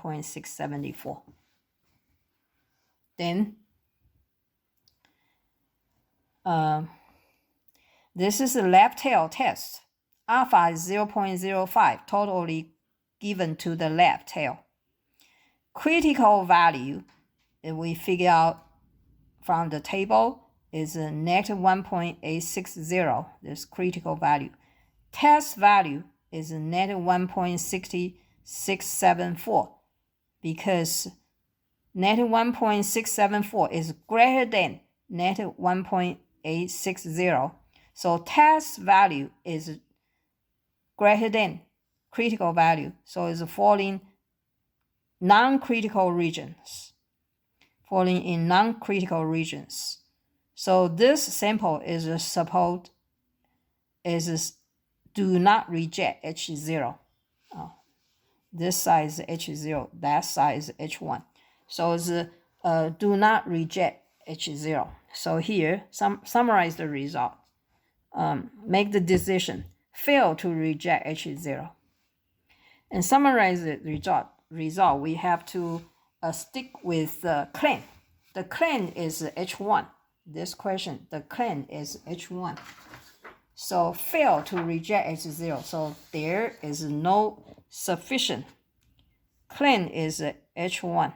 0.674. Then this is a left tail test. Alpha is 0.05 totally given to the left tail. Critical value, we figure out from the table, is a negative 1.860, this critical value. Test value is a negative 1.6674 because negative 1.674 is greater than negative 1.860. So test value is greater than critical value. So it's falling non-critical regions. Falling in non-critical regions. So this sample is supposed is do not reject H0. This side is H0, that side is H1. So it's do not reject H0. So here, summarize the result. Make the decision, fail to reject H0. And summarize the result, we have to stick with the claim. The claim is H1. This question, the claim is H1. So fail to reject H0. So there is no sufficient. Claim is H1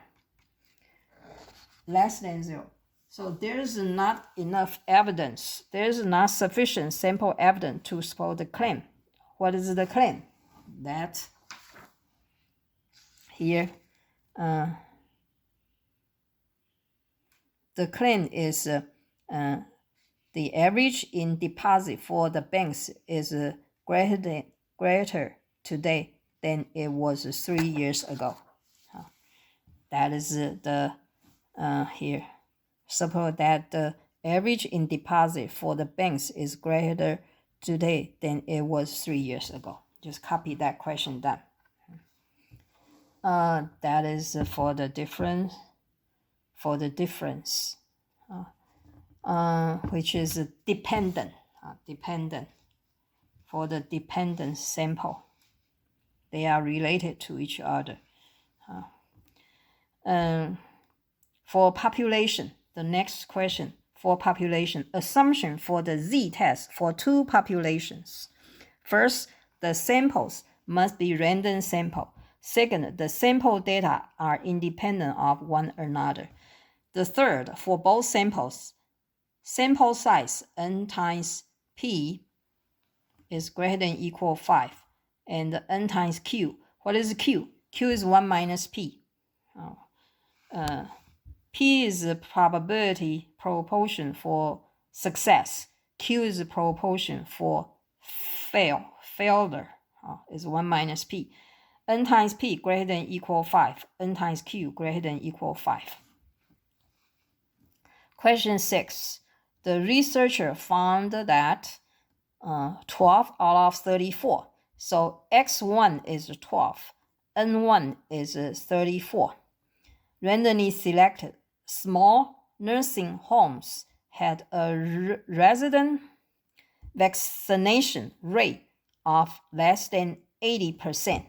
less than 0. So there's not enough evidence. There's not sufficient sample evidence to support the claim. What is the claim? That here, the claim is the average in deposit for the banks is greater today than it was 3 years ago. That is the here. Suppose that the average in deposit for the banks is greater today than it was 3 years ago. Just copy that question down. That is for the difference. Which is dependent. Dependent. For the dependent sample, they are related to each other. For population, the next question for population, assumption for the z-test for two populations. First, the samples must be random sample. Second, the sample data are independent of one another. The third, for both samples, sample size n times p is greater than equal 5, and n times q. What is q? Q is 1 minus p. P is the probability proportion for success. Q is the proportion for failure. Is 1 minus p. N times p greater than equal 5. N times q greater than equal 5. Question 6. The researcher found that 12 out of 34. So x1 is 12. N1 is 34. Randomly selected small nursing homes had a resident vaccination rate of less than 80%.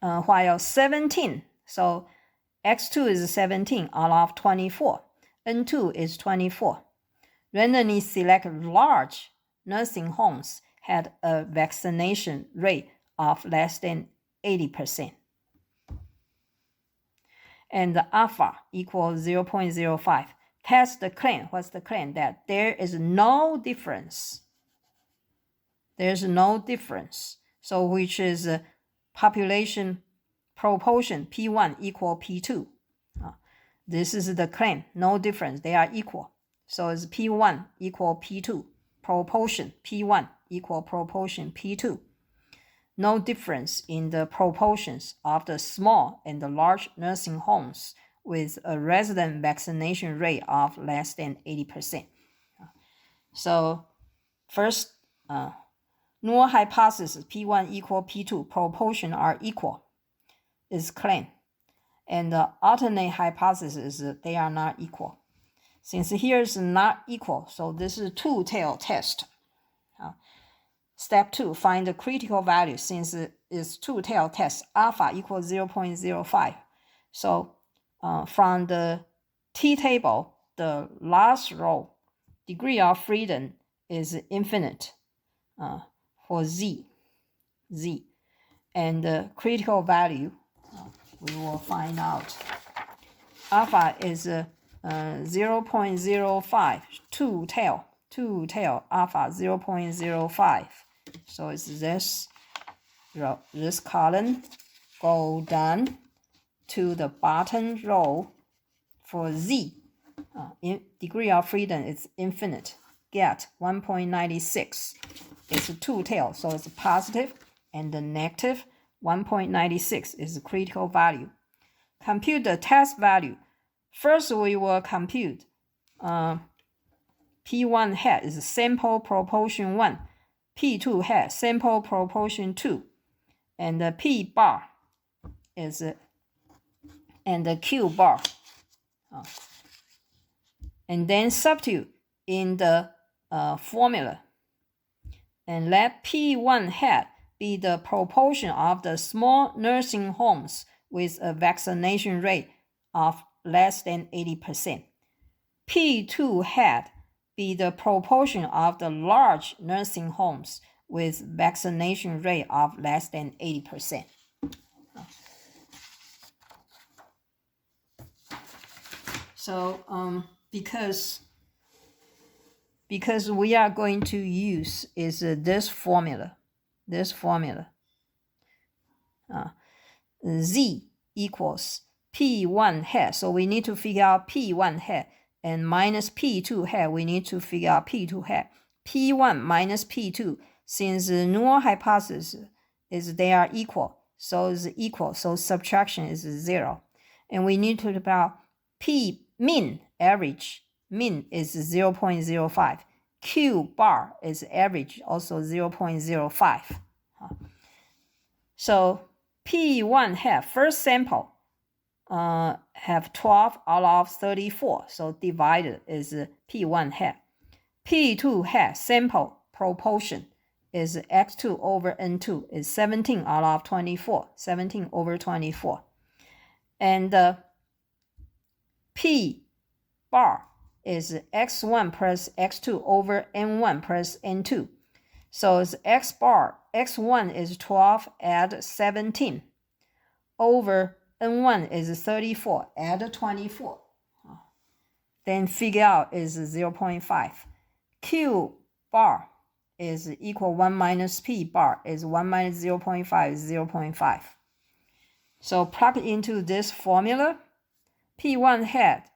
While 17, so x2 is 17 out of 24, n2 is 24. Randomly selected large nursing homes had a vaccination rate of less than 80%. And the alpha equals 0.05. Test the claim. What's the claim? That there is no difference. There's no difference. So which is population proportion P1 equal P2. This is the claim. No difference. They are equal. So it's P1 equal P2. Proportion P1 equal proportion P2. No difference in the proportions of the small and the large nursing homes with a resident vaccination rate of less than 80%. So first, null hypothesis P1 equal P2, proportion are equal, is claimed. And the alternate hypothesis is they are not equal. Since here is not equal, so this is a two-tailed test. Step 2, find the critical value. Since is two-tailed test, alpha equals 0.05. So from the t-table, the last row, degree of freedom is infinite for z. And the critical value, we will find out. Alpha is 0.05, two-tail alpha 0.05. So it's this row, this column, go down to the bottom row for z. Degree of freedom is infinite. Get 1.96. It's a two-tail, so it's positive, and the negative 1.96 is the critical value. Compute the test value. First, we will compute P1 hat is sample proportion 1, P2 hat sample proportion 2, and the P bar is and the Q bar. And then substitute in the formula. And let P1 hat be the proportion of the small nursing homes with a vaccination rate of less than 80%. P2 hat be the proportion of the large nursing homes with vaccination rate of less than 80%. So because we are going to use is this formula. Z equals P1 hat. So we need to figure out P1 hat, and minus P2 hat, we need to figure out P2 hat. P1 minus P2, since the null hypothesis is they are equal, so it's equal, so subtraction is 0. And we need to figure out P mean, average, mean is 0.05. Q bar is average, also 0.05. So P1 hat, first sample, have 12 out of 34, so divided is P1 hat. P2 hat, sample proportion is x2 over n2 is 17 out of 24, 17 over 24. And P bar is x1 plus x2 over n1 plus n2. So it's x bar, x1 is 12, add 17, over n1 is 34, add 24. Then figure out is 0.5. Q bar is equal 1 minus P bar is 1 minus 0.5 is 0.5. So plug into this formula. P1 hat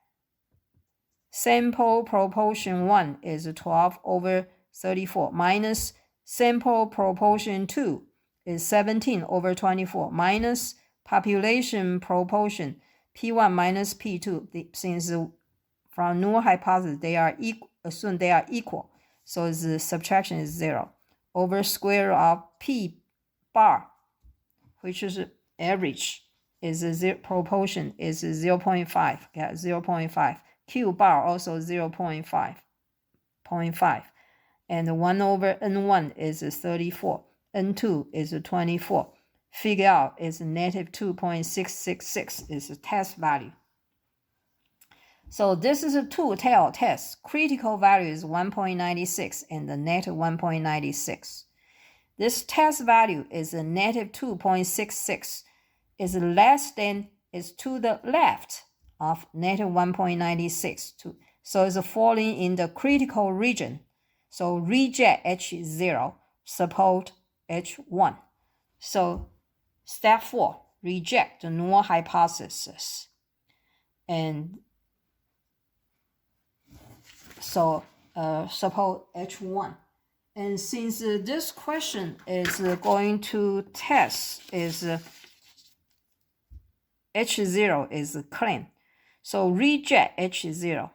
sample proportion 1 is 12 over 34 minus sample proportion 2 is 17 over 24 minus population proportion P1 minus P2. Since from null hypothesis they are equal, assume they are equal, so the subtraction is 0 over square root of P bar, which is average, is a proportion is 0.5. Get 0.5. Q bar also 0.5. And 1 over n1 is 34. n2 is 24. Figure out is negative 2.666 is the test value. So this is a two-tailed test. Critical value is 1.96 and the negative 1.96. This test value is a negative 2.66. Is less than, is to the left of negative 1.96. So it's falling in the critical region. So reject H0, support H1. So step 4, reject the null hypothesis. And so support H1. And since this question is going to test is H0 is a claim, so reject H0.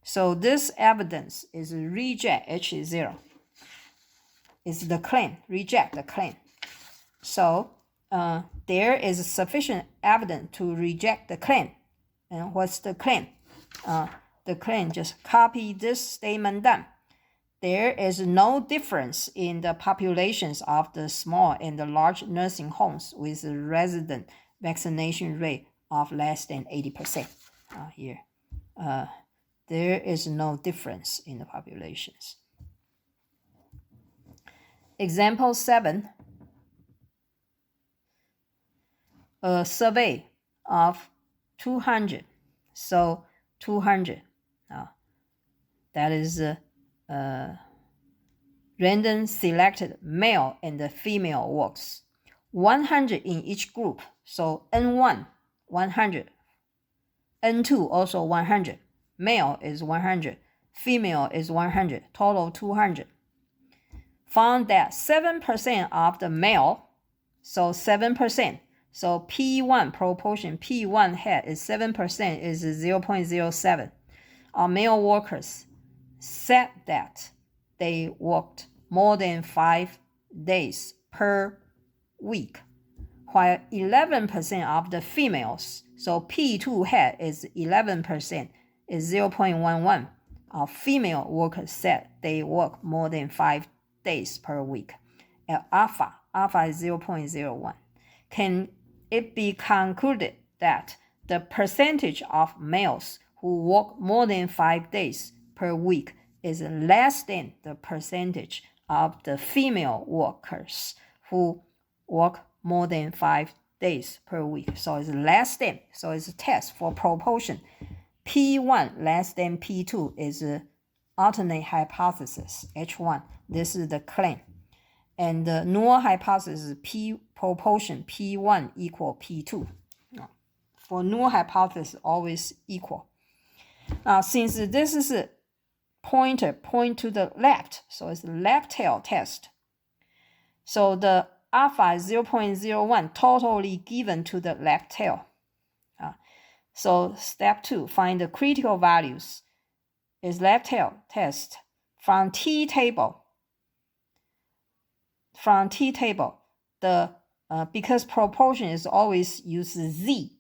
So this evidence is reject H0. Is the claim, reject the claim. So there is sufficient evidence to reject the claim. And what's the claim? The claim, just copy this statement down. there is no difference in the populations of the small and the large nursing homes with a resident vaccination rate of less than 80%. Here, there is no difference in the populations. Example 7, a survey of 200. So 200, that is random selected male and female works. 100 in each group. So N1, 100. N2 also 100. Male is 100. Female is 100. Total 200. Found that 7% of the male, so 7%. So P1 proportion, P1 head is 7%, is 0.07. Our male workers said that they worked more than 5 days per week, while 11% of the females, so P2 head is 11%, is 0.11. Our female workers said they work more than 5 days per week. At alpha is 0.01. Can it be concluded that the percentage of males who work more than 5 days per week is less than the percentage of the female workers who work more than 5 days per week? So it's less than. So it's a test for proportion. P1 less than P2 is an alternate hypothesis, H1. This is the claim. And the null hypothesis, P proportion P1 equal P2. For null hypothesis, always equal. Now, since this is a pointer point to the left, so it's a left tail test. So the alpha is 0.01 totally given to the left tail. So step 2, find the critical values. Is left tail test from T table. From T table, the because proportion is always use Z,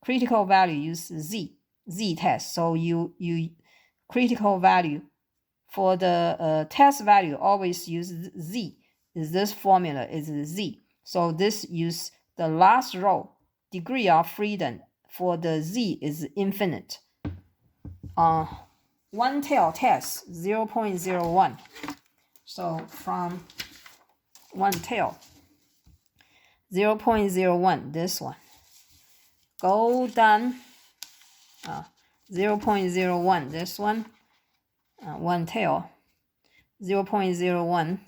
critical value use Z test. So you critical value for the test value always use Z. Is this formula is Z. So this use the last row, degree of freedom for the Z is infinite. One tail test 0.01. So from one tail 0.01, this one, go down 0.01, this one, one tail 0.01,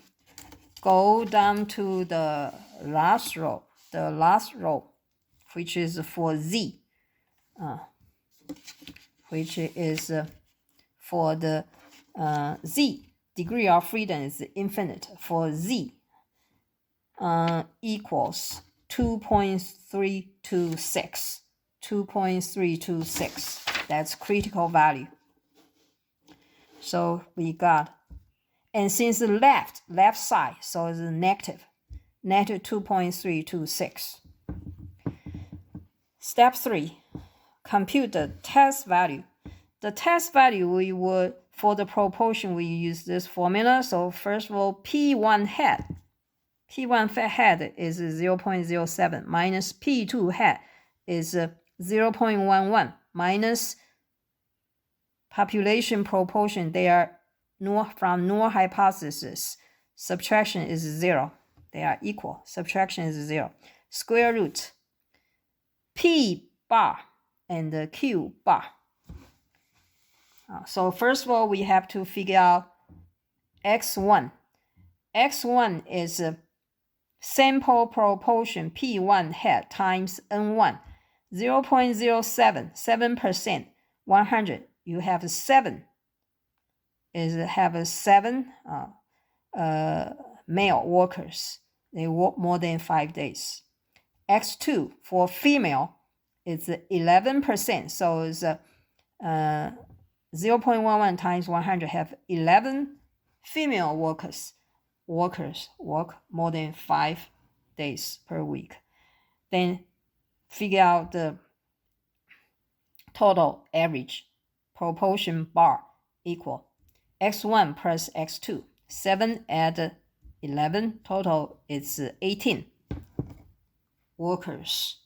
go down to the last row, which is for Z, which is for the Z, degree of freedom is infinite for Z, equals 2.326. 2.326. That's critical value. So we got, and since the left side, so it's negative 2.326. Step 3, compute the test value. The test value we would, for the proportion, we use this formula. So first of all, P1 head is 0.07 minus P2 head is 0.11 minus population proportion. They are from null hypothesis. Subtraction is 0. They are equal. Subtraction is 0. Square root P bar and Q bar. So first of all, we have to figure out X1. X1 is sample proportion P1 head times N1. 0.07, 7%, 100. You have 7. Have 7 male workers. They work more than 5 days. X2 for female is 11%. So it's 0.11 times 100 have 11 female workers work more than 5 days per week. Then figure out the total average proportion bar equal x1 plus x2. 7 add 11, total is 18 workers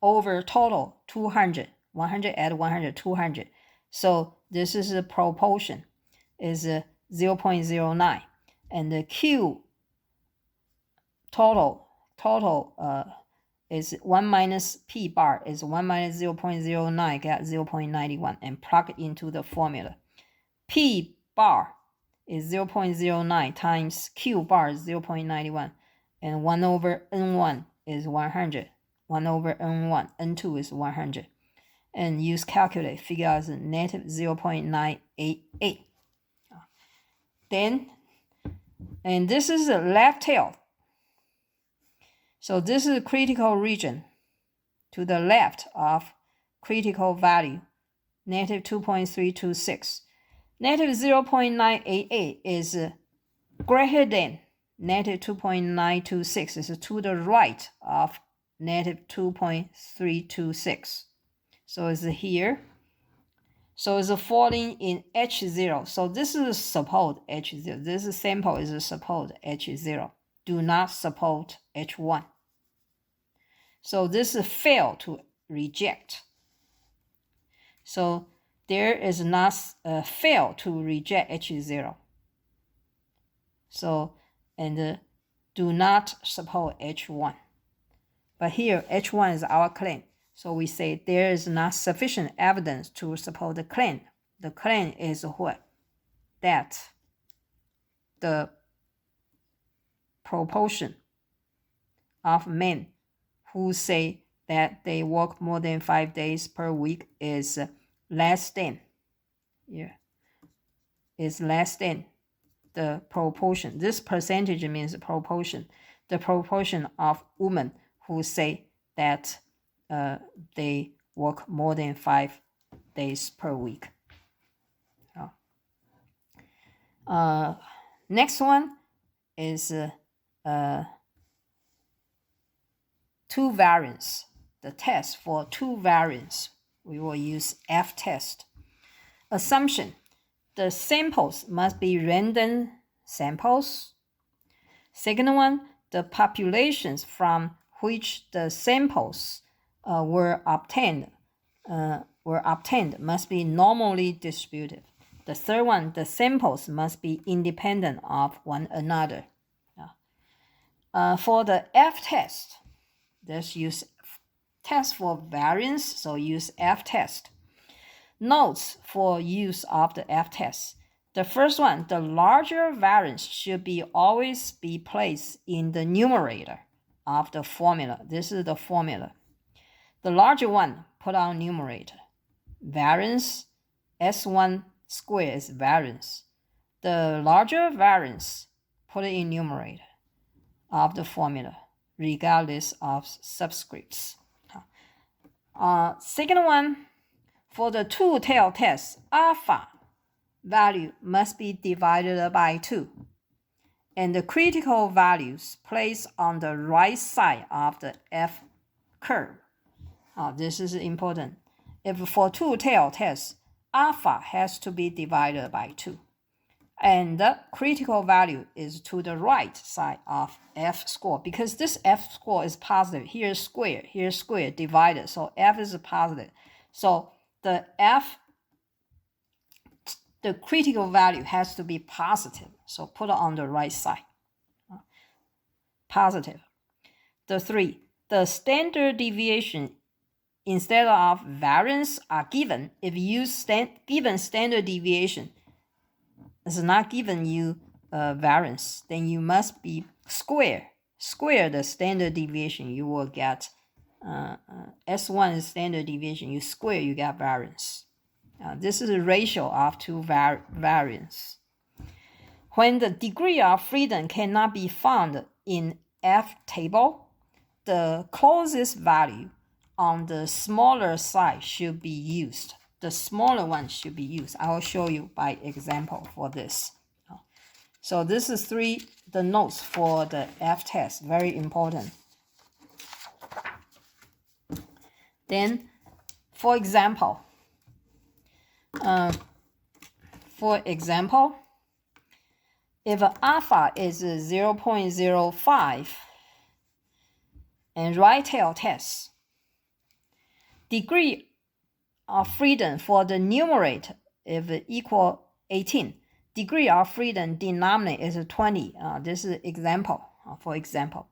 over total 200. 100 add 100, 200. So this is a proportion, is 0.09. And the Q total is 1 minus P bar is 1 minus 0.09, get 0.91, and plug it into the formula. P bar is 0.09 times Q bar is 0.91, and 1 over N1 is 100. 1 over N1, N2 is 100. And use calculate, figure out is negative 0.988. Then, and this is the left tail. So this is a critical region to the left of critical value, negative 2.326. Negative 0.988 is greater than negative 2.926, is to the right of negative 2.326. So it's here. So it's falling in H0. So this is support H0. This sample is support H0. Do not support H1. So this fail to reject. So there is not fail to reject H0. So, and do not support H1. But here, H1 is our claim. So we say there is not sufficient evidence to support the claim. The claim is what? That the proportion of men who say that they work more than 5 days per week is less than, is less than the proportion. This percentage means proportion. The proportion of women who say that they work more than 5 days per week. Next one is two variance. The test for two variance, we will use F test. Assumption: the samples must be random samples. Second one, the populations from which the samples were obtained must be normally distributed. The third one, the samples must be independent of one another. For the F test, let's use test for variance, so use F test. Notes for use of the F test. The first one, the larger variance should always be placed in the numerator of the formula. This is the formula. The larger one, put on numerator. Variance, S1 square is variance. The larger variance, put it in numerator of the formula, regardless of subscripts. Second one, for the two-tailed test, alpha value must be divided by 2, and the critical values placed on the right side of the F curve. This is important. If for two-tailed test, alpha has to be divided by 2, and the critical value is to the right side of F score, because this F score is positive. Here's square divided, so F is positive. So the critical value has to be positive, so put it on the right side. Positive. The 3, the standard deviation instead of variance are given. If you given standard deviation is not given you variance, then you must be square the standard deviation. You will get S1 is standard deviation. You square, you get variance. This is a ratio of two variance. When the degree of freedom cannot be found in F table, the closest value on the smaller side should be used. The smaller one should be used. I will show you by example for this. So this is the notes for the F test, very important. Then, for example, For example, if alpha is 0.05 and right tail test, degree of freedom for the numerator if equal 18, degree of freedom denominator is 20. This is example. For example,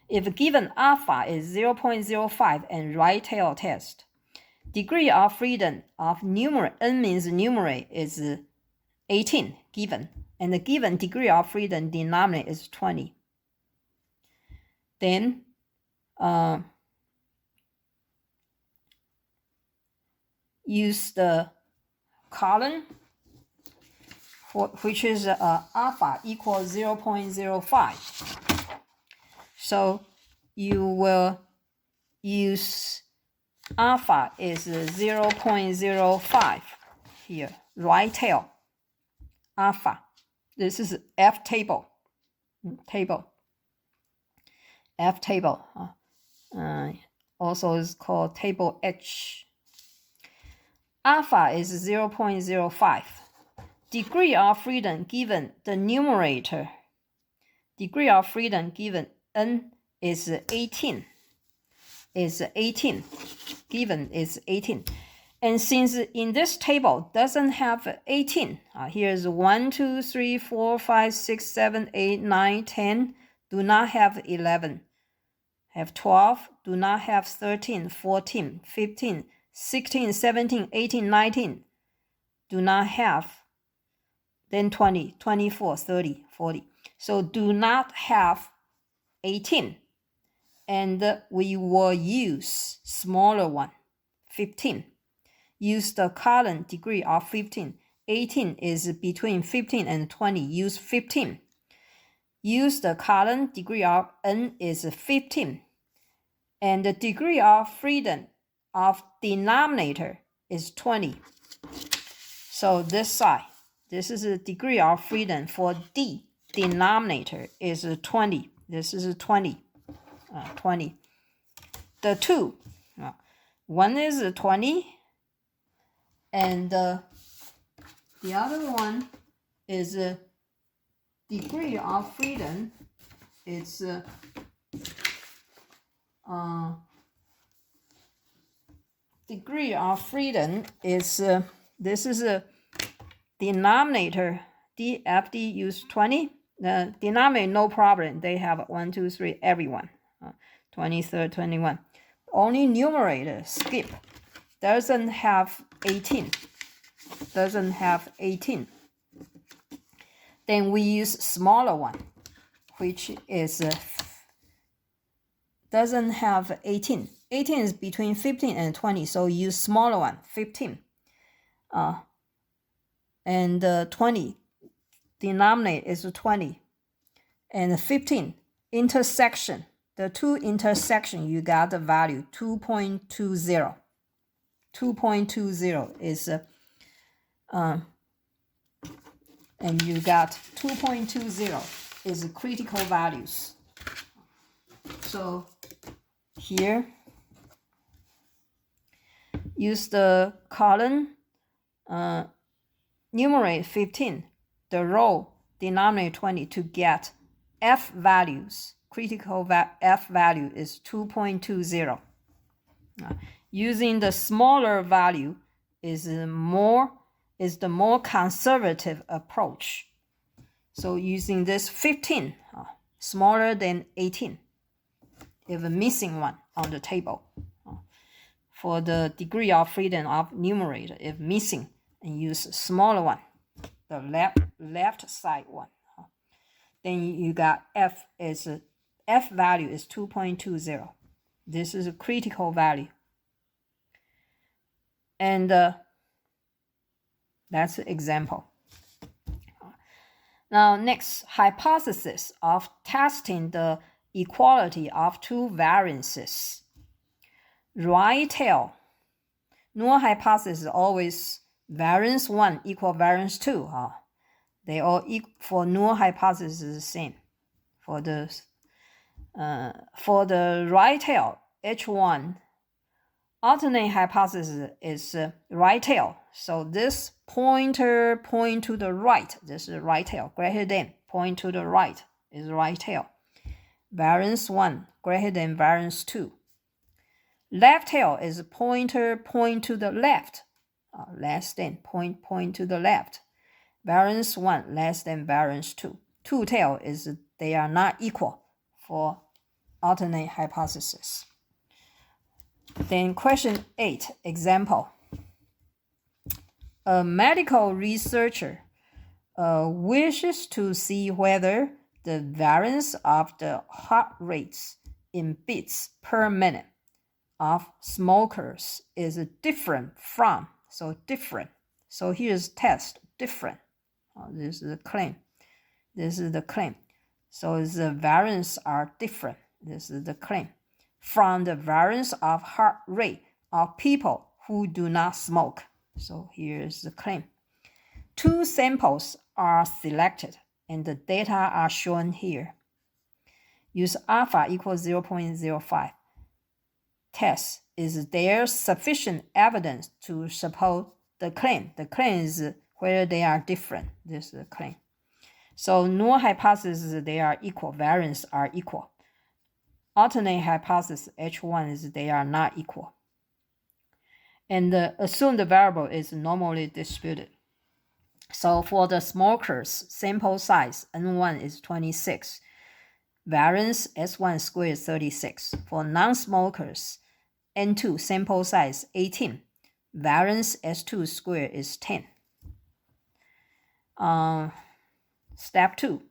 if given alpha is 0.05 and right tail test, degree of freedom of numerator, n means numerator, is 18 given, and the given degree of freedom denominator is 20. Then use the column which is alpha equals 0.05. So you will use alpha is 0.05 here, right tail alpha. This is F table. F table. Also is called table H. Alpha is 0.05. Degree of freedom given the numerator, degree of freedom given n is 18. Given is 18. And since in this table doesn't have 18, here's 1, 2, 3, 4, 5, 6, 7, 8, 9, 10, do not have 11. Have 12, do not have 13, 14, 15, 16, 17, 18, 19, do not have, then 20, 24, 30, 40. So do not have 18. And we will use smaller one, 15. Use the column degree of 15. 18 is between 15 and 20. Use 15. Use the column degree of n is 15. And the degree of freedom of denominator is 20. So this side, this is the degree of freedom for D. Denominator is 20. This is 20. 20. The two, one is 20, and the other one is degree of freedom. It's degree of freedom is this is a denominator. DFD use 20. The denominator no problem. They have 1, 2, 3 everyone. 23rd, 21. Only numerator skip. Doesn't have 18. Doesn't have 18. Then we use smaller one, which is doesn't have 18. 18 is between 15 and 20, so use smaller one, 15. And 20. Denominator is 20. And 15. Intersection. The two intersection, you got the value 2.20. 2.20 is and you got 2.20 is critical values. So here use the column numerator 15, the row denominator 20 to get F values. Critical F value is 2.20. Using the smaller value is the more conservative approach. So using this 15, smaller than 18, if a missing one on the table. For the degree of freedom of numerator, if missing, and use smaller one, the left side one. Then you got F value is 2.20. This is a critical value. And that's an example. Now next, hypothesis of testing the equality of two variances. Right tail. Null hypothesis is always variance 1 equal variance 2. They all for null hypothesis is the same. For the right tail, H1 alternate hypothesis is right tail. So this pointer point to the right. This is right tail. Greater than point to the right is right tail. Variance 1 greater than variance 2. Left tail is pointer point to the left. Less than point to the left. Variance 1 less than variance 2. Two tail is they are not equal for alternate hypothesis. Then question 8, example. A medical researcher wishes to see whether the variance of the heart rates in beats per minute of smokers is different from, so different. So here's test, different. This is the claim. This is the claim. So the variance are different. This is the claim. From the variance of heart rate of people who do not smoke. So here's the claim. Two samples are selected and the data are shown here. Use alpha equals 0.05. Test, is there sufficient evidence to support the claim? The claim is where they are different. This is the claim. So null hypothesis, they are equal. Variance are equal. Alternate hypothesis, H1 is they are not equal. And assume the variable is normally distributed. So for the smokers, sample size N1 is 26. Variance S1 squared is 36. For non-smokers, N2 sample size 18. Variance S2 squared is 10. Step 2.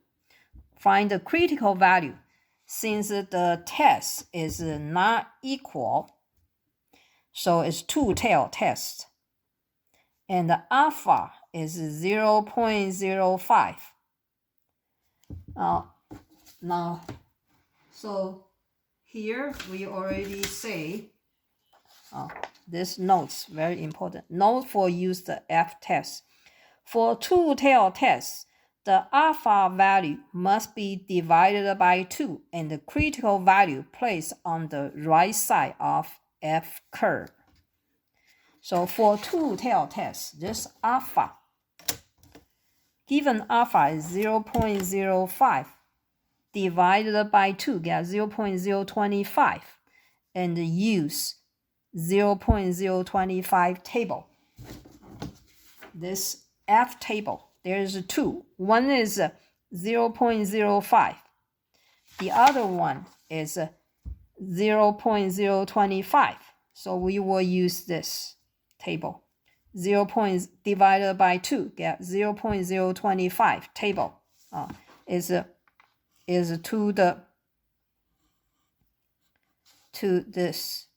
Find the critical value. Since the test is not equal, so it's two-tailed test. And the alpha is 0.05. Now, so here we already say, this note's very important. Note for use the F test. For two-tailed tests, the alpha value must be divided by 2 and the critical value placed on the right side of F curve. So for two-tailed tests, this alpha, given alpha is 0.05, divided by 2, get 0.025, and use 0.025 table. This F table, there's two. One is 0.05. The other one is 0.025. So we will use this table. 0. Divided by 2, get 0.025 table. Is to this.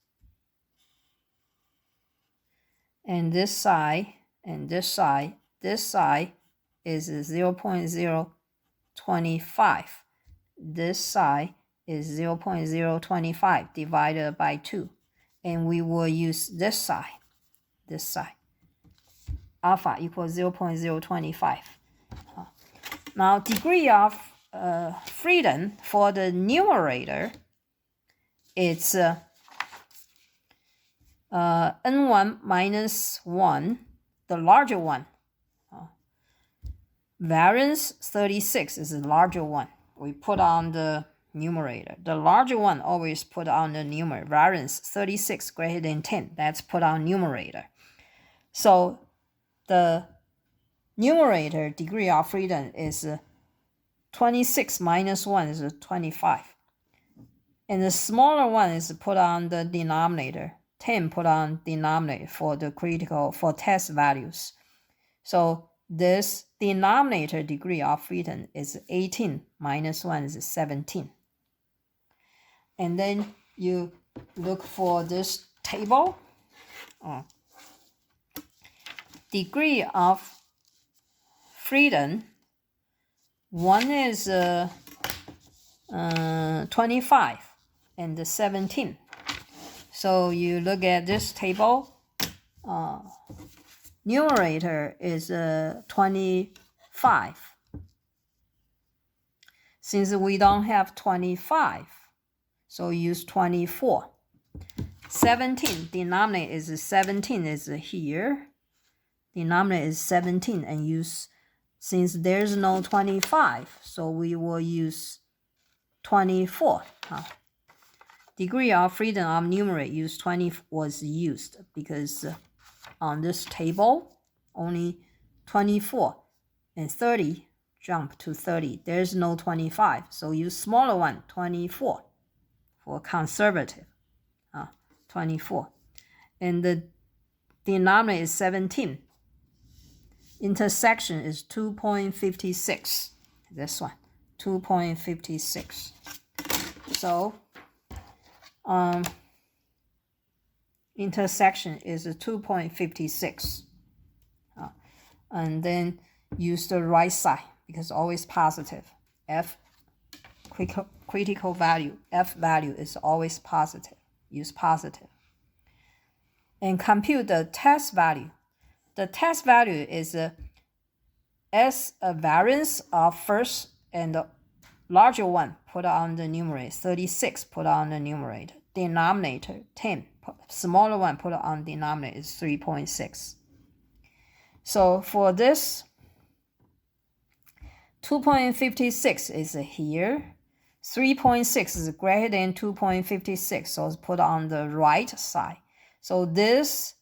And this side, and this side is 0.025. This side is 0.025 divided by 2. And we will use this side. Alpha equals 0.025. Now, degree of freedom for the numerator, it's N1 minus 1, the larger one. Variance 36 is the larger one. We put on the numerator. The larger one always put on the numerator. Variance 36 greater than 10. That's put on numerator. So the numerator degree of freedom is 26 minus 1 is 25. And the smaller one is put on the denominator. 10 put on denominator for the critical, for test values. So this denominator degree of freedom is 18 minus 1 is 17. And then you look for this table. Degree of freedom, one is 25 and 17. So you look at this table, numerator is 25. Since we don't have 25, so use 24. 17, denominator is 17 is here. Denominator is 17 and use, since there's no 25, so we will use 24. Degree of freedom of numerator use 20 was used because on this table only 24 and 30 jump to 30. There's no 25, so use smaller one, 24 for conservative. 24. And the denominator is 17. Intersection is 2.56. This one, 2.56. So intersection is 2.56. And then use the right side because always positive. F critical value, F value is always positive. Use positive. And compute the test value. The test value is as a variance of first and the larger one put on the numerator, 36 put on the numerator. Denominator, 10. Smaller one put on denominator is 3.6. So for this, 2.56 is here. 3.6 is greater than 2.56, so it's put on the right side. So this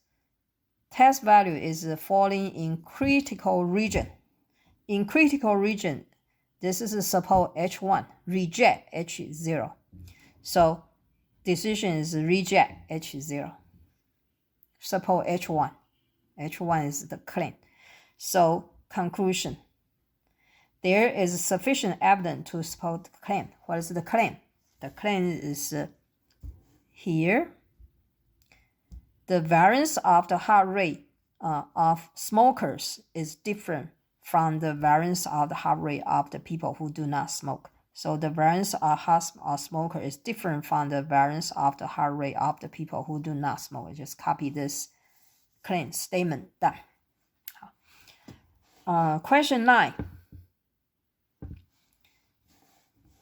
test value is falling in critical region. In critical region, this is suppose H1, reject H0. So decision is reject H0. Suppose H1. H1 is the claim. So conclusion. There is sufficient evidence to support the claim. What is the claim? The claim is here. The variance of the heart rate of smokers is different from the variance of the heart rate of the people who do not smoke. So the variance of smoker is different from the variance of the heart rate of the people who do not smoke. I just copy this claim statement. Done. Question 9.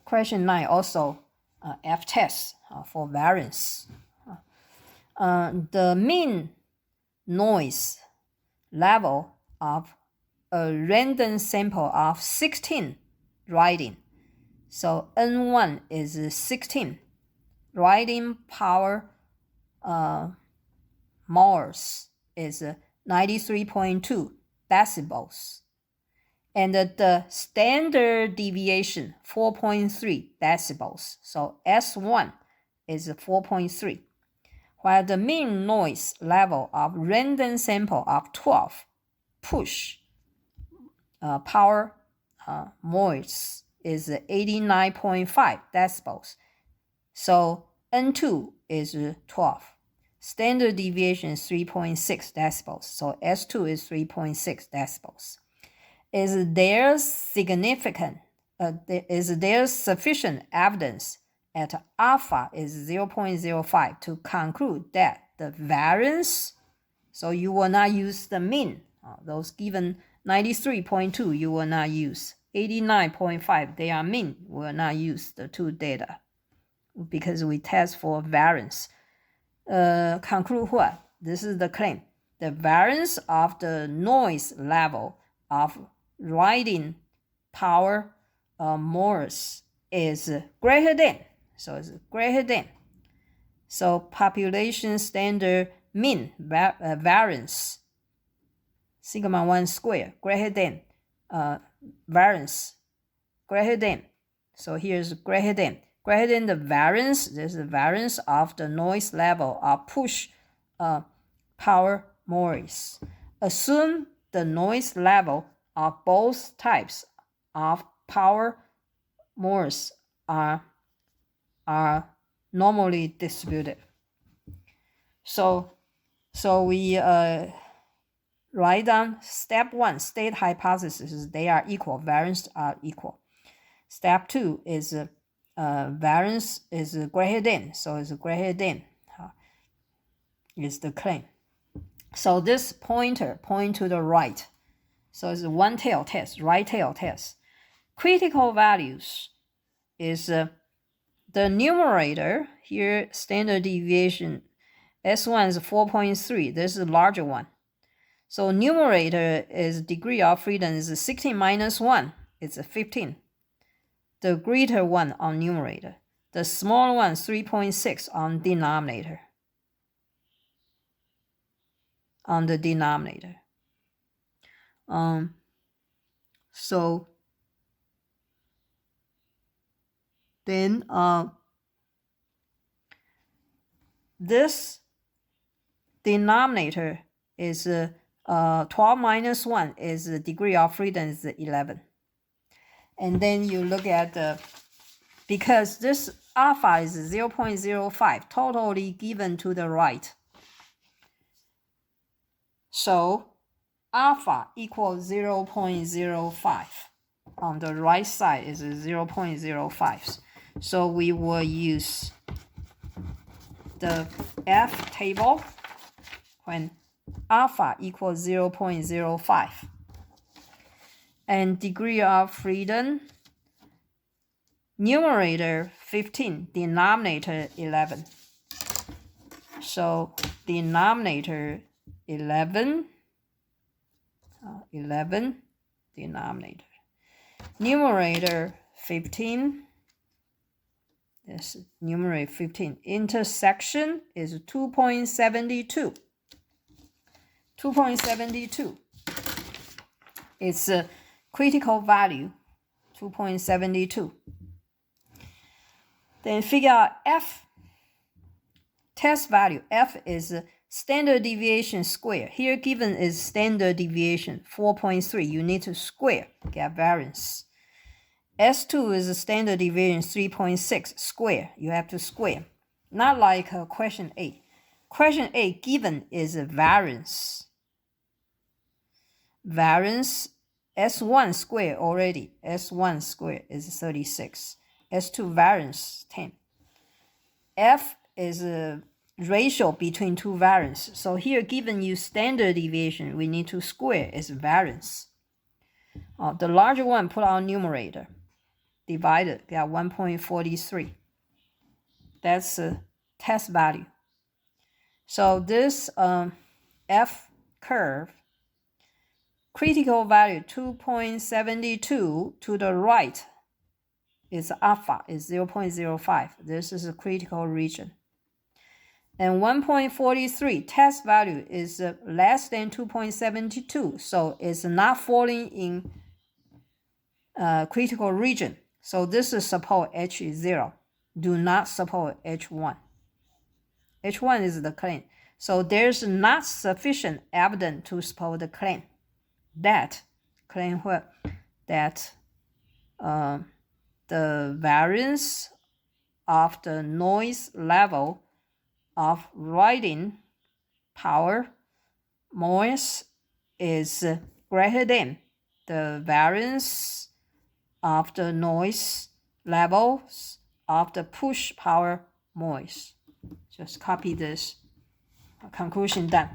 Question 9 also F-test for variance. The mean noise level of a random sample of 16 writing. So N1 is 16. Writing power moles is 93.2 decibels. And the standard deviation, 4.3 decibels. So S1 is 4.3. While the mean noise level of random sample of 12 push power moles is 89.5 decibels. So N2 is 12. Standard deviation is 3.6 decibels. So S2 is 3.6 decibels. Is there sufficient evidence at alpha is 0.05 to conclude that the variance, so you will not use the mean. Those given 93.2 you will not use. 89.5 they are mean, we will not use the two data because we test for variance. Conclude what? This is the claim. The variance of the noise level of writing power moles is greater than. So it's greater than. So population standard mean variance sigma 1 square greater than variance greater than. So here's greater than the variance. There's the variance of the noise level of push power moles. Assume the noise level of both types of power moles are normally distributed. So we write down step 1, state hypothesis, they are equal, variance are equal. Step 2 is variance is greater than, so it's greater than is the claim. So this pointer point to the right. So it's one tail test, right tail test. Critical values is the numerator here, standard deviation S1 is 4.3. This is a larger one. So numerator is degree of freedom is 16 minus 1. It's 15. The greater one on numerator. The smaller one, 3.6 on denominator. On the denominator. So then this denominator is 12 minus 1 is the degree of freedom is 11. And then you look at the, because this alpha is 0.05, totally given to the right. So alpha equals 0.05. On the right side is 0.05. So we will use the F table when alpha equals 0.05. And degree of freedom, numerator 15, denominator 11. So denominator 11, 11, denominator. Numerator 15, this numerator 15. Intersection is 2.72. 2.72. It's a critical value, 2.72. Then figure out F. Test value, F is standard deviation square. Here given is standard deviation, 4.3. You need to square, get variance. S2 is a standard deviation, 3.6 square. You have to square. Not like question 8. Question 8 given is a variance. Variance, S1 square already. S1 square is 36. S2 variance, 10. F is a ratio between two variance. So here given you standard deviation, we need to square its variance. The larger one put on numerator. Divided, get 1.43. That's a test value. So this F curve, critical value 2.72 to the right is alpha, is 0.05. This is a critical region. And 1.43 test value is less than 2.72, so it's not falling in critical region. So this is support H is 0. Do not support H1. H1 is the claim. So there's not sufficient evidence to support the claim. That claim what? That the variance of the noise level of riding power noise is greater than the variance of the noise levels of the push power noise. Just copy this. Conclusion done.